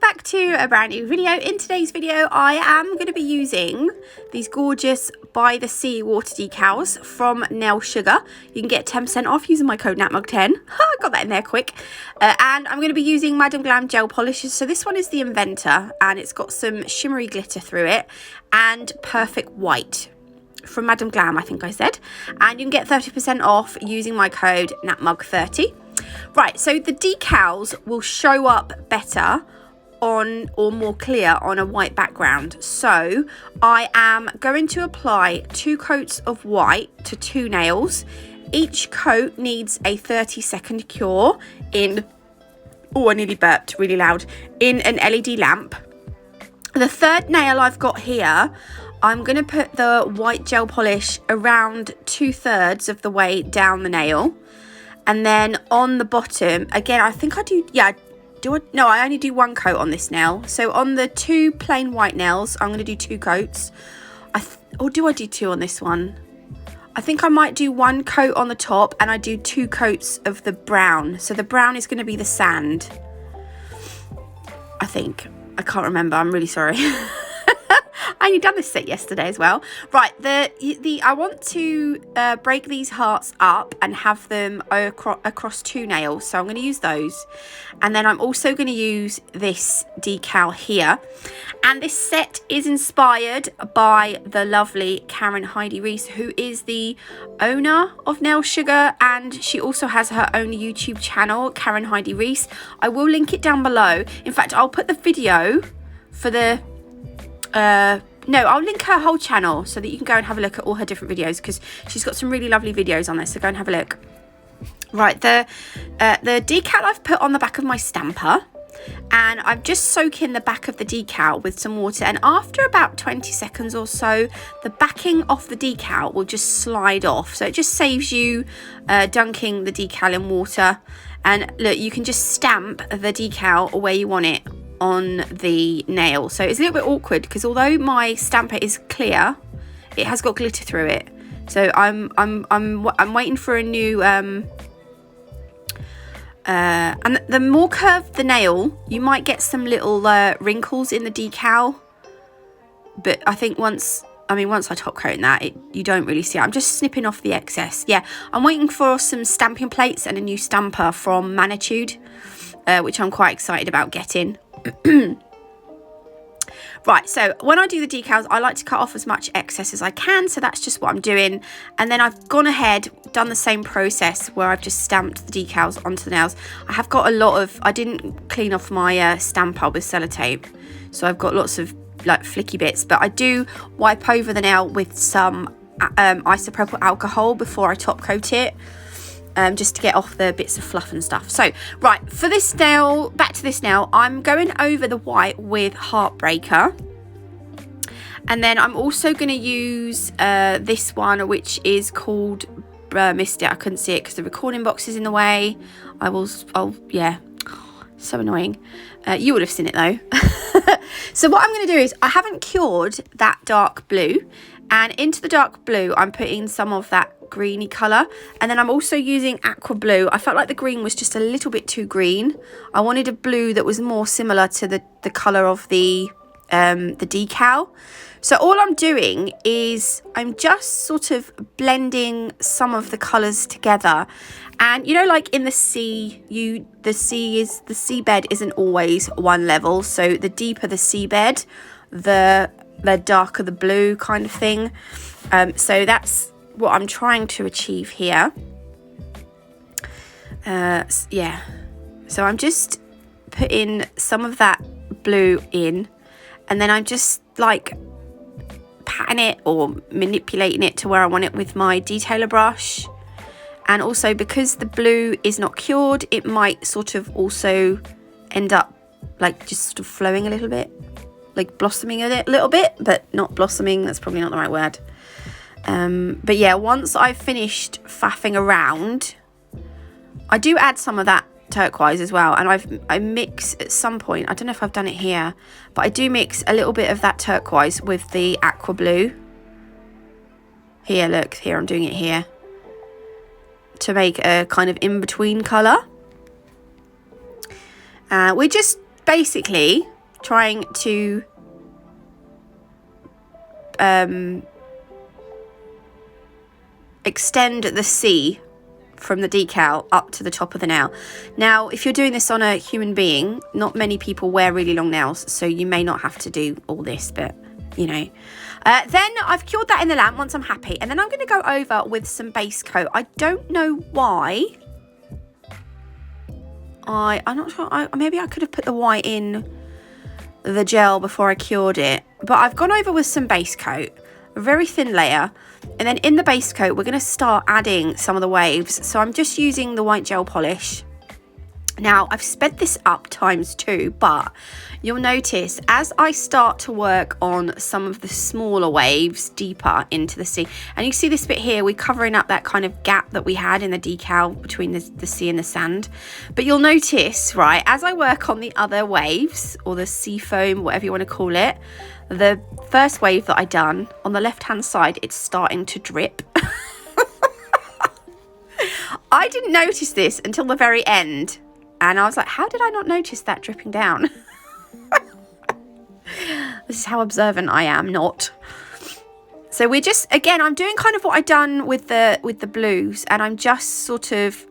back to a brand new video. In today's video I am going to be using these gorgeous By the Sea water decals from Nail Sugar. You can get 10% off using my code NATMUG10. Got that in there quick. And I'm going to be using Madam Glam gel polishes. So this one is the Inventor and it's got some shimmery glitter through it and perfect white from Madam Glam, I think I said. And you can get 30% off using my code NATMUG30. Right, so the decals will show up better on or more clear on a white background. So I am going to apply 2 coats of white to 2 nails. Each coat needs a 30-second cure in, oh, I nearly burped really loud, in an LED lamp. The third nail I've got here, I'm going to put the white gel polish around 2/3 of the way down the nail. And then on the bottom, again, I think I do, yeah, no, I only do 1 coat on this nail. So on the 2 plain white nails, I'm going to do 2 coats. Or do I do 2 on this one? I think I might do 1 coat on the top and I do 2 coats of the brown. So the brown is going to be the sand, I think. I can't remember. I'm really sorry. I only done this set yesterday as well. Right, I want to break these hearts up and have them across 2 nails. So I'm going to use those. And then I'm also going to use this decal here. And this set is inspired by the lovely Karen Heidi Reese, who is the owner of Nail Sugar. And she also has her own YouTube channel, Karen Heidi Reese. I will link it down below. In fact, I'll put the video for the... no, I'll link her whole channel so that you can go and have a look at all her different videos, because she's got some really lovely videos on there, so go and have a look. Right, the decal I've put on the back of my stamper, and I'm just soaking the back of the decal with some water, and after about 20 seconds or so, the backing of the decal will just slide off, so it just saves you dunking the decal in water. And look, you can just stamp the decal where you want it on the nail. So it's a little bit awkward because although my stamper is clear, it has got glitter through it. So I'm waiting for a new and the more curved the nail, you might get some little wrinkles in the decal, but I think once I top coat in that, you don't really see it. I'm just snipping off the excess. Yeah, I'm waiting for some stamping plates and a new stamper from Magnitude, which I'm quite excited about getting. Right, so when I do the decals, I like to cut off as much excess as I can, so that's just what I'm doing. And then I've gone ahead, done the same process where I've just stamped the decals onto the nails. I have got a lot of, I didn't clean off my stamper with sellotape, so I've got lots of like flicky bits, but I do wipe over the nail with some isopropyl alcohol before I top coat it. Just to get off the bits of fluff and stuff. So, right, for this nail, back to this nail, I'm going over the white with Heartbreaker. And then I'm also going to use this one, which is called, missed it, I couldn't see it because the recording box is in the way. Yeah, so annoying. You would have seen it though. So what I'm going to do is, I haven't cured that dark blue. And into the dark blue, I'm putting some of that greeny colour, and then I'm also using aqua blue. I felt like the green was just a little bit too green. I wanted a blue that was more similar to the colour of the decal. So all I'm doing is I'm just sort of blending some of the colours together. And you know, like in the sea, the seabed isn't always one level, so the deeper the seabed, the darker the blue kind of thing. So that's what I'm trying to achieve here. Yeah, so I'm just putting some of that blue in, and then I'm just like patting it or manipulating it to where I want it with my detailer brush. And also, because the blue is not cured, it might sort of also end up like just sort of flowing a little bit, like blossoming a little bit, but not blossoming, that's probably not the right word. But yeah, once I've finished faffing around, I do add some of that turquoise as well, and I mix at some point, I don't know if I've done it here, but I do mix a little bit of that turquoise with the aqua blue. Here, look, here, I'm doing it here to make a kind of in-between colour. We're just basically trying to extend the C from the decal up to the top of the nail. Now, if you're doing this on a human being, not many people wear really long nails, so you may not have to do all this, but you know. Then I've cured that in the lamp once I'm happy, and then I'm going to go over with some base coat. I don't know why. I'm not sure. Maybe I could have put the white in the gel before I cured it, but I've gone over with some base coat, a very thin layer, and then in the base coat we're going to start adding some of the waves. So I'm just using the white gel polish. Now I've sped this up ×2, but you'll notice as I start to work on some of the smaller waves deeper into the sea, and you see this bit here, we're covering up that kind of gap that we had in the decal between the sea and the sand. But you'll notice, right, as I work on the other waves, or the sea foam, whatever you want to call it, the first wave that I done on the left hand side, it's starting to drip. I didn't notice this until the very end. And I was like, how did I not notice that dripping down? This is how observant I am, not. So we're just, again, I'm doing kind of what I've done with the blues. And I'm just sort of,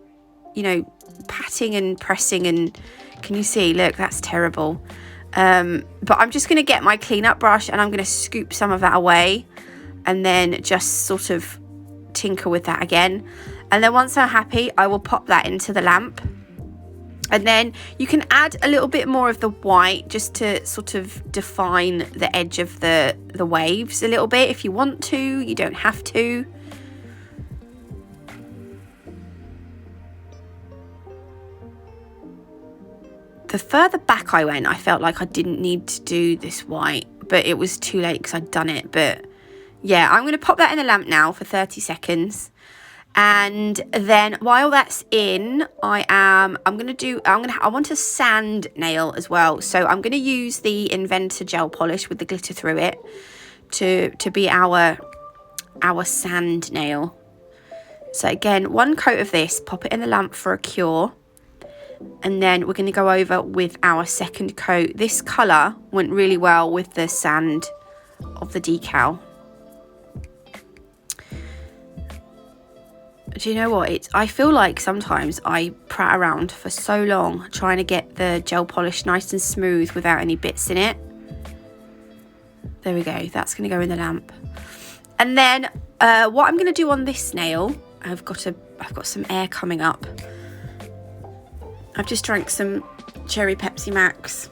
you know, patting and pressing. And can you see, look, that's terrible. But I'm just going to get my cleanup brush and I'm going to scoop some of that away. And then just sort of tinker with that again. And then once I'm happy, I will pop that into the lamp. And then you can add a little bit more of the white just to sort of define the edge of the waves a little bit if you want to. You don't have to. The further back I went, I felt like I didn't need to do this white, but it was too late because I'd done it. But yeah, I'm going to pop that in the lamp now for 30 seconds. And then while that's in, I want a sand nail as well. So I'm going to use the Inventor gel polish with the glitter through it to be our sand nail. So again, one coat of this, pop it in the lamp for a cure. And then we're going to go over with our second coat. This colour went really well with the sand of the decal. Do you know what? I feel like sometimes I prat around for so long trying to get the gel polish nice and smooth without any bits in it. There we go. That's going to go in the lamp. And then what I'm going to do on this nail, I've got some air coming up. I've just drank some cherry Pepsi Max.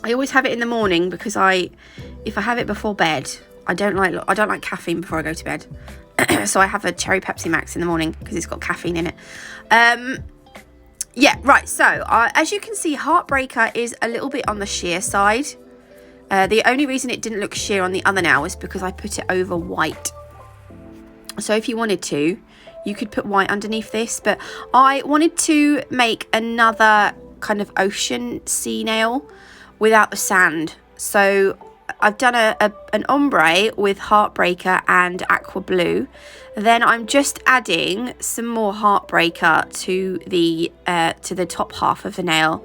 I always have it in the morning because if I have it before bed, I don't like caffeine before I go to bed. So I have a cherry Pepsi Max in the morning because it's got caffeine in it. Yeah, right. So as you can see, Heartbreaker is a little bit on the sheer side. The only reason it didn't look sheer on the other nail is because I put it over white. So if you wanted to, you could put white underneath this. But I wanted to make another kind of ocean sea nail without the sand. So I've done an ombre with Heartbreaker and Aqua Blue. Then I'm just adding some more Heartbreaker to the top half of the nail.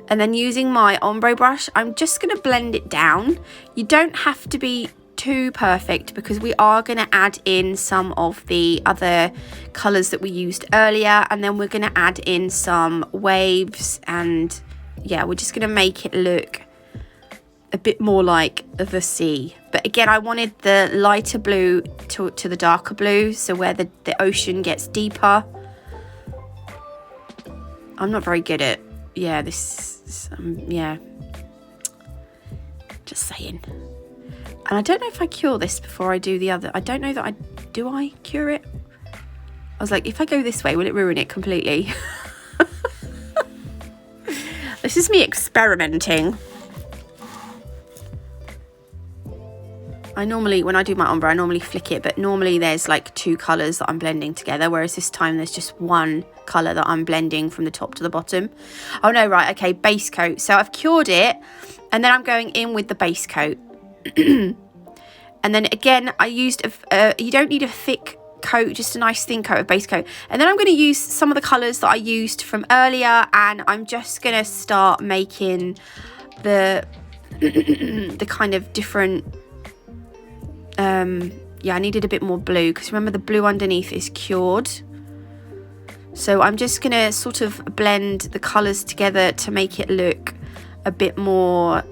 And then using my ombre brush, I'm just going to blend it down. You don't have to be too perfect because we are going to add in some of the other colours that we used earlier. And then we're going to add in some waves. And yeah, we're just going to make it look a bit more like the sea. But again, I wanted the lighter blue to the darker blue, so where the ocean gets deeper. I'm not very good at yeah, just saying. And I don't know if I cure this before I do the other. I don't know that I cure it? I was like, if I go this way, will it ruin it completely? This is me experimenting. I normally, when I do my ombre, I normally flick it, but normally there's like two colours that I'm blending together, whereas this time there's just one colour that I'm blending from the top to the bottom. Oh no, right, okay, base coat. So I've cured it, and then I'm going in with the base coat. And then again, I used, you don't need a thick coat, just a nice thin coat of base coat. And then I'm going to use some of the colours that I used from earlier, and I'm just going to start making the the kind of different yeah, I needed a bit more blue because remember the blue underneath is cured. So I'm just going to sort of blend the colours together to make it look a bit more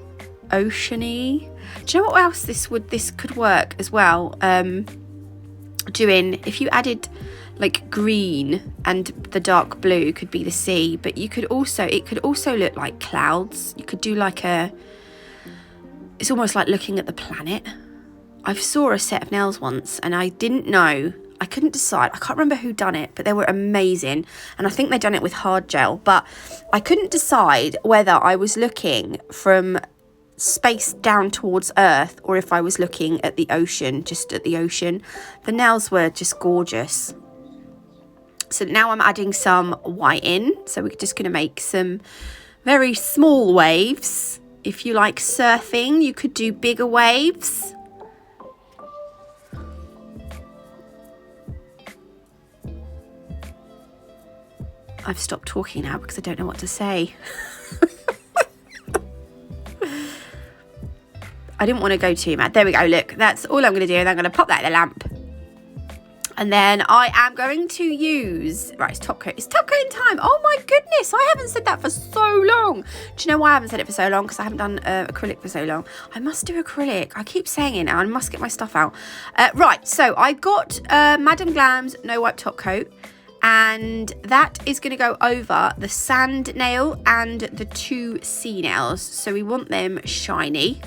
oceany. Do you know what else this could work as well? Doing, if you added like green and the dark blue could be the sea, but it could also look like clouds. You could do like it's almost like looking at the planet. I saw a set of nails once and I didn't know, I couldn't decide, I can't remember who done it, but they were amazing, and I think they done it with hard gel, but I couldn't decide whether I was looking from space down towards Earth or if I was looking at the ocean, just at the ocean. The nails were just gorgeous. So now I'm adding some white in, so we're just going to make some very small waves. If you like surfing, you could do bigger waves. I've stopped talking now because I don't know what to say. I didn't want to go too mad. There we go, look, that's all I'm going to do, and I'm going to pop that in the lamp. And then I am going to use, right, it's top coat. It's top coating time. Oh my goodness, I haven't said that for so long. Do you know why I haven't said it for so long? Because I haven't done acrylic for so long. I must do acrylic. I keep saying it now. I must get my stuff out. Right, so I got Madame Glam's No Wipe Top Coat. And that is going to go over the sand nail and the 2 sea nails. So we want them shiny,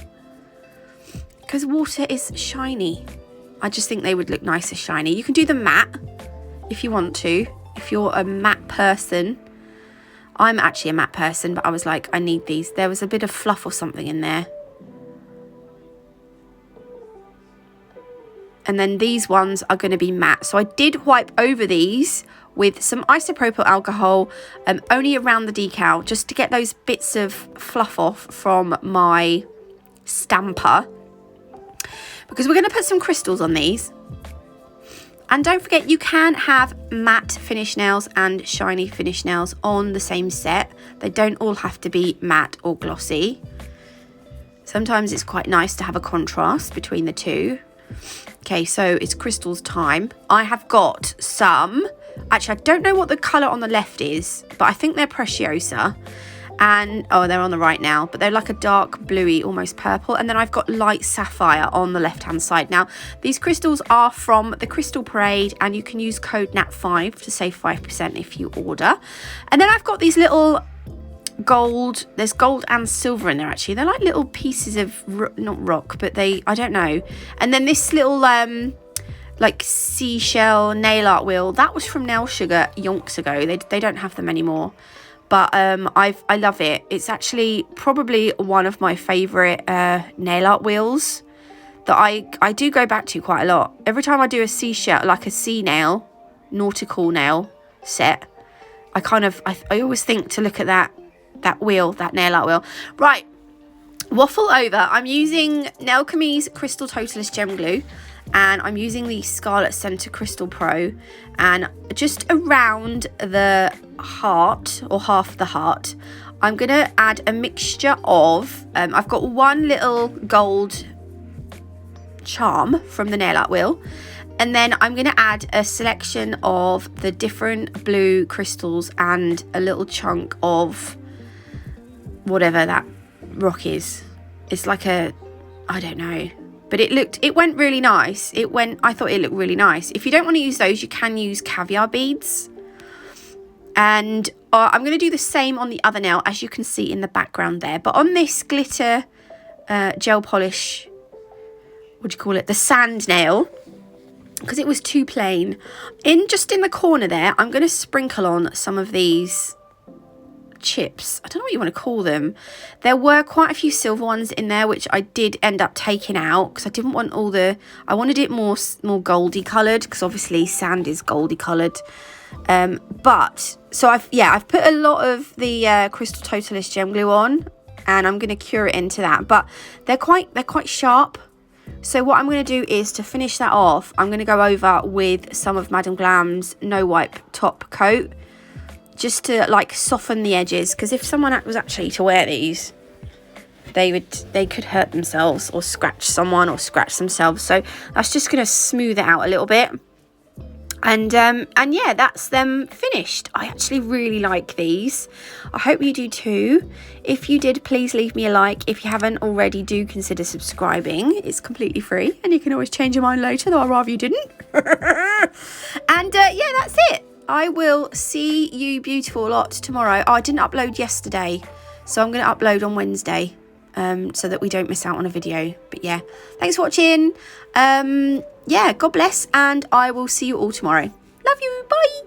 because water is shiny. I just think they would look nice as shiny. You can do the matte if you want to, if you're a matte person. I'm actually a matte person, but I was like, I need these. There was a bit of fluff or something in there. And then these ones are going to be matte. So I did wipe over these with some isopropyl alcohol, only around the decal, just to get those bits of fluff off from my stamper. Because we're going to put some crystals on these. And don't forget, you can have matte finish nails and shiny finish nails on the same set. They don't all have to be matte or glossy. Sometimes it's quite nice to have a contrast between the two. Okay, so it's crystals time. I have got some, actually I don't know what the colour on the left is, but I think they're Preciosa. And, oh, they're on the right now, but they're like a dark bluey, almost purple. And then I've got light sapphire on the left-hand side. Now, these crystals are from the Crystal Parade, and you can use code NAT5 to save 5% if you order. And then I've got these little gold, there's gold and silver in there actually. They're like little pieces of, not rock, but I don't know. And then this little, like seashell nail art wheel, that was from Nail Sugar yonks ago. They don't have them anymore. But I love it. It's actually probably one of my favourite nail art wheels that I do go back to quite a lot. Every time I do a seashell, like a sea nail, nautical nail set, I always think to look at that wheel, that nail art wheel. Right, waffle over. I'm using Nail Chemise Crystal Totalist Gem Glue. And I'm using the Scarlet Centre Crystal Pro, and just around the heart, or half of the heart, I'm going to add a mixture of, I've got one little gold charm from the nail art wheel, and then I'm going to add a selection of the different blue crystals and a little chunk of whatever that rock is. It's like I don't know. But it went really nice. I thought it looked really nice. If you don't want to use those, you can use caviar beads. And I'm going to do the same on the other nail, as you can see in the background there. But on this glitter gel polish, what do you call it? The sand nail, because it was too plain. Just in the corner there, I'm going to sprinkle on some of these chips. I don't know what you want to call them. There were quite a few silver ones in there, which I did end up taking out because I didn't want I wanted it more goldy coloured, because obviously sand is goldy coloured. But so I've put a lot of the Crystal Totalist Gem Glue on, and I'm going to cure it into that. But they're quite sharp, So what I'm going to do is, to finish that off, I'm going to go over with some of Madam Glam's No Wipe top coat, just to like soften the edges, because if someone was actually to wear these, they could hurt themselves or scratch someone or scratch themselves. So that's just going to smooth it out a little bit. And yeah, that's them finished. I actually really like these. I hope you do too. If you did, please leave me a like. If you haven't already, do consider subscribing. It's completely free, and you can always change your mind later, though I'd rather you didn't. And yeah, that's it. I will see you beautiful lot tomorrow. Oh, I didn't upload yesterday, so I'm going to upload on Wednesday, so that we don't miss out on a video. But yeah, thanks for watching. Yeah, God bless, and I will see you all tomorrow. Love you. Bye.